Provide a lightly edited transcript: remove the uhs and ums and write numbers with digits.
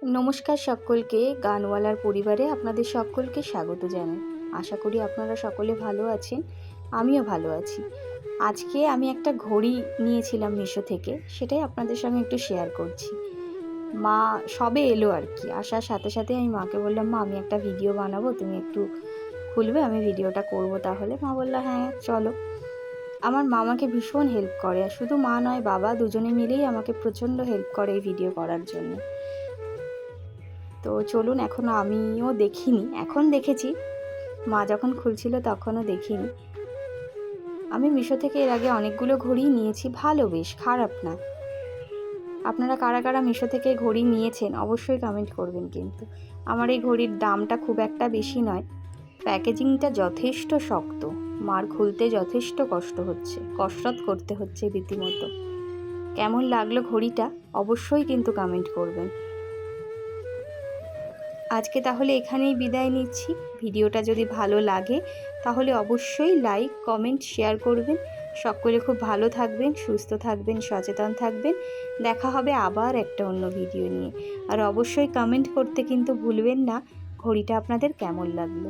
নমস্কার সকলকে, গানওয়ালার পরিবারে আপনাদের সকলকে স্বাগত জানাই। আশা করি আপনারা সকলে ভালো আছেন, আমিও ভালো আছি। আজকে আমি একটা ঘড়ি নিয়েছিলাম মিশো থেকে, সেটাই আপনাদের সঙ্গে একটু শেয়ার করছি। মা সবে এলো আর কি, আসার সাথে সাথে আমি মাকে বললাম, মা আমি একটা ভিডিও বানাবো, তুমি একটু খুলবে, আমি ভিডিওটা করব। তাহলে মা বললো হ্যাঁ চলো। আমার মা আমাকে ভীষণ হেল্প করে, আর শুধু মা নয় বাবা দুজনে মিলেই আমাকে প্রচণ্ড হেল্প করে এই ভিডিও করার জন্য। তো চলুন, এখনও আমিও দেখিনি, এখন দেখেছি, মা যখন খুলছিল তখনও দেখিনি। আমি মিশো থেকে এর আগে অনেকগুলো ঘড়ি নিয়েছি, ভালো, বেশ খারাপ না। আপনারা কারা কারা মিশো থেকে ঘড়ি নিয়েছেন অবশ্যই কমেন্ট করবেন। কিন্তু আমার এই ঘড়ির দামটা খুব একটা বেশি নয়, প্যাকেজিংটা যথেষ্ট শক্ত, মার খুলতে যথেষ্ট কষ্ট হচ্ছে, কসরত করতে হচ্ছে রীতিমতো। কেমন লাগলো ঘড়িটা অবশ্যই কিন্তু কমেন্ট করবেন। আজকে তাহলে এখানেই বিদায় নিচ্ছি। ভিডিওটা যদি ভালো লাগে তাহলে অবশ্যই লাইক, কমেন্ট, শেয়ার করবেন। সকলে খুব ভালো থাকবেন, সুস্থ থাকবেন, সচেতন থাকবেন। দেখা হবে আবার একটা অন্য ভিডিও নিয়ে। আর অবশ্যই কমেন্ট করতে কিন্তু ভুলবেন না ঘড়িটা আপনাদের কেমন লাগলো।